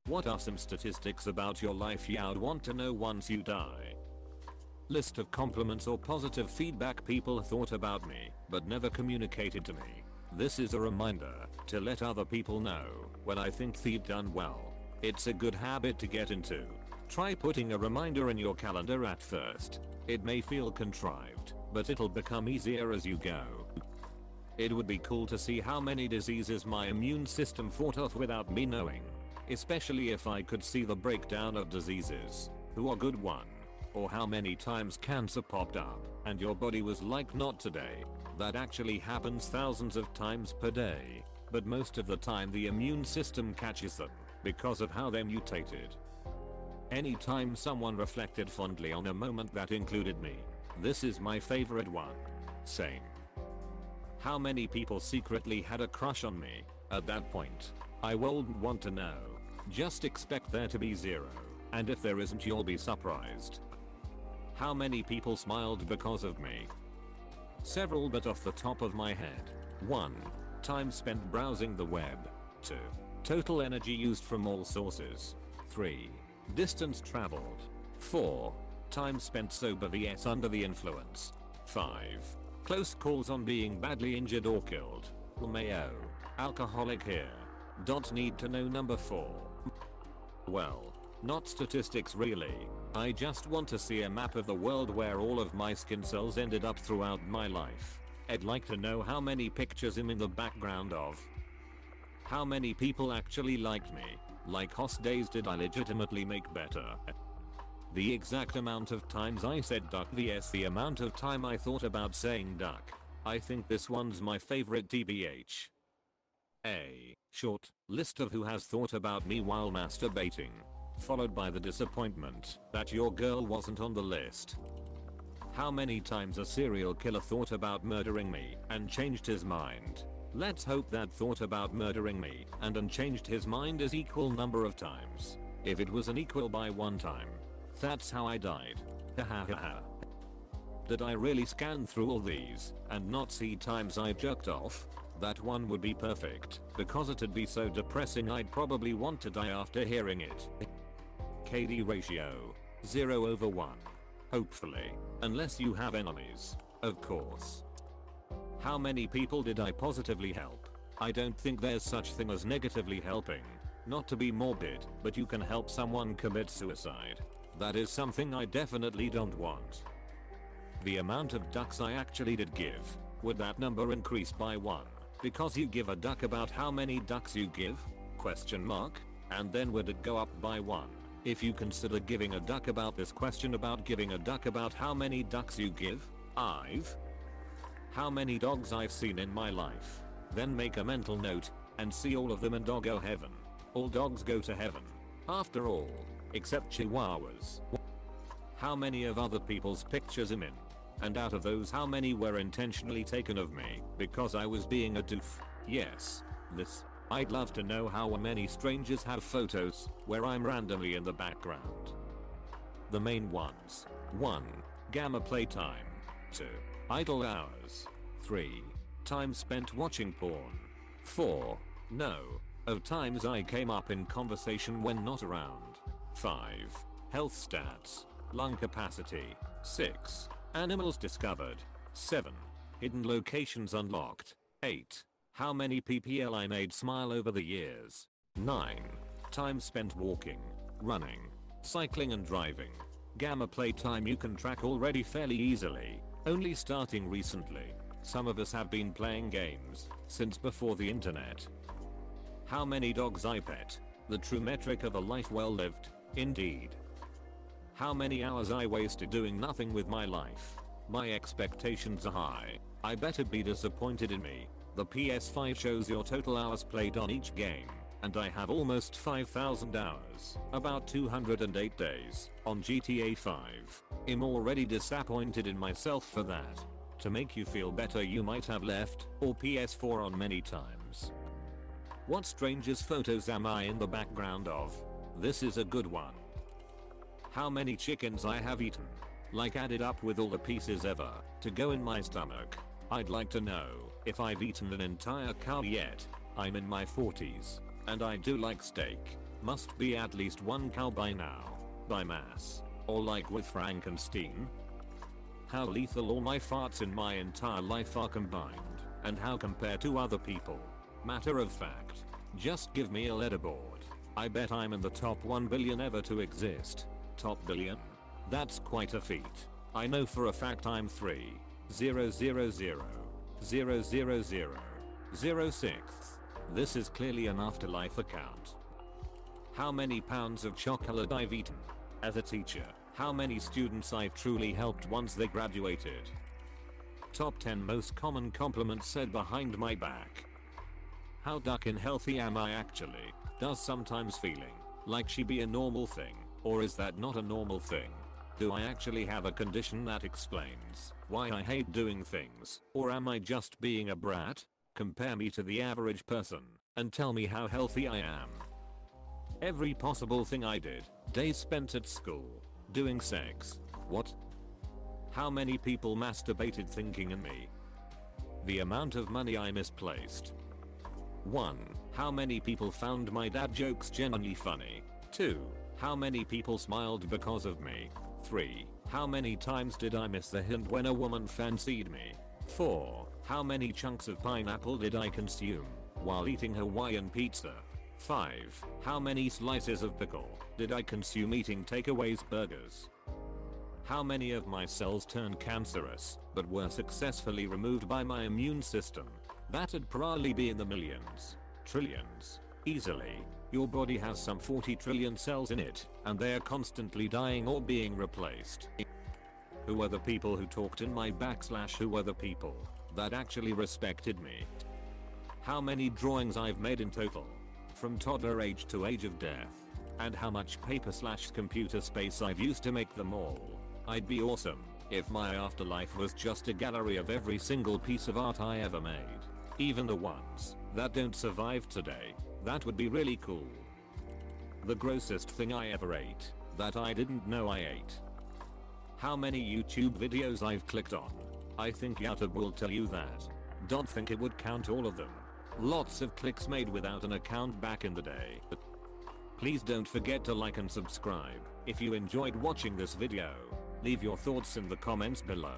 What are some statistics about your life you'd want to know once you die? List of compliments or positive feedback people thought about me, but never communicated to me. This is a reminder to let other people know when I think they've done well. It's a good habit to get into. Try putting a reminder in your calendar at first. It may feel contrived, but it'll become easier as you go. It would be cool to see how many diseases my immune system fought off without me knowing. Especially if I could see the breakdown of diseases. Who are good one? Or how many times cancer popped up and your body was like, not today. That actually happens thousands of times per day. But most of the time the immune system catches them because of how they mutated. Anytime someone reflected fondly on a moment that included me. This is my favorite one. Same. How many people secretly had a crush on me? At that point, I wouldn't want to know. Just expect there to be zero. And if there isn't, you'll be surprised. How many people smiled because of me? Several, but off the top of my head. 1. Time spent browsing the web. 2. Total energy used from all sources. 3. Distance traveled. 4. Time spent sober vs under the influence. 5. Close calls on being badly injured or killed. Mayo. Alcoholic here. Need to know number 4. Well, not statistics really. I just want to see a map of the world where all of my skin cells ended up throughout my life. I'd like to know how many pictures I'm in the background of. How many people actually liked me. Like host days did I legitimately make better. The exact amount of times I said duck vs the amount of time I thought about saying duck. I think this one's my favorite tbh. A short list of who has thought about me while masturbating, followed by the disappointment that your girl wasn't on the list. How many times a serial killer thought about murdering me and changed his mind? Let's hope that thought about murdering me and unchanged his mind is equal number of times. If it was an equal by 1 time, that's how I died. Hahaha. Did I really scan through all these and not see times I jerked off? That one would be perfect, because it'd be so depressing I'd probably want to die after hearing it. KD ratio 0/1. Hopefully. Unless you have enemies. Of course. How many people did I positively help? I don't think there's such thing as negatively helping. Not to be morbid, but you can help someone commit suicide. That is something I definitely don't want. The amount of ducks I actually did give. Would that number increase by 1? Because you give a duck about how many ducks you give? Question mark. And then would it go up by 1 if you consider giving a duck about this question about giving a duck about how many ducks you give? How many dogs I've seen in my life. Then make a mental note and see all of them in doggo heaven. All dogs go to heaven. After all, except chihuahuas. How many of other people's pictures I'm in? And out of those, how many were intentionally taken of me because I was being a doof? Yes. This. I'd love to know how many strangers have photos where I'm randomly in the background. The main ones. 1. Gamma playtime. 2. Idle hours. 3. Time spent watching porn. 4. No. Of times I came up in conversation when not around. 5. Health stats. Lung capacity. 6. Animals discovered. 7. Hidden locations unlocked. 8. How many PPL I made smile over the years. 9. Time spent walking, running, cycling and driving. Gamma playtime you can track already fairly easily, only starting recently. Some of us have been playing games since before the internet. How many dogs I pet. The true metric of a life well lived, indeed. How many hours I wasted doing nothing with my life. My expectations are high. I better be disappointed in me. The PS5 shows your total hours played on each game, and I have almost 5,000 hours, about 208 days, on GTA 5. I'm already disappointed in myself for that. To make you feel better, you might have left or PS4 on many times. What strangers' photos am I in the background of? This is a good one. How many chickens I have eaten. Like added up with all the pieces ever to go in my stomach. I'd like to know if I've eaten an entire cow yet. I'm in my 40s and I do like steak. Must be at least one cow by now. By mass. Or like with Frankenstein? How lethal all my farts in my entire life are combined, and how compared to other people. Matter of fact, just give me a leaderboard. I bet I'm in the top 1 billion ever to exist. Top billion? That's quite a feat. I know for a fact I'm 3,000,000,006th. This is clearly an afterlife account. How many pounds of chocolate I've eaten. As a teacher, how many students I've truly helped once they graduated. Top 10 most common compliments said behind my back. How duckin' healthy am I actually? Does sometimes feeling like she be a normal thing, or is that not a normal thing? Do I actually have a condition that explains why I hate doing things, or am I just being a brat? Compare me to the average person, and tell me how healthy I am. Every possible thing I did. Days spent at school. Doing sex. What? How many people masturbated thinking in me? The amount of money I misplaced. 1. How many people found my dad jokes genuinely funny? 2. How many people smiled because of me? 3. How many times did I miss the hint when a woman fancied me? 4. How many chunks of pineapple did I consume while eating Hawaiian pizza? 5. How many slices of pickle did I consume eating takeaways burgers? How many of my cells turned cancerous but were successfully removed by my immune system? That'd probably be in the millions. Trillions. Easily. Your body has some 40 trillion cells in it, and they're constantly dying or being replaced. Who are the people who talked in my back / who are the people that actually respected me? How many drawings I've made in total? From toddler age to age of death. And how much paper / computer space I've used to make them all. I'd be awesome if my afterlife was just a gallery of every single piece of art I ever made. Even the ones that don't survive today. That would be really cool. The grossest thing I ever ate that I didn't know I ate. How many YouTube videos I've clicked on. I think YouTube will tell you that. Don't think it would count all of them. Lots of clicks made without an account back in the day. Please don't forget to like and subscribe if you enjoyed watching this video. Leave your thoughts in the comments below.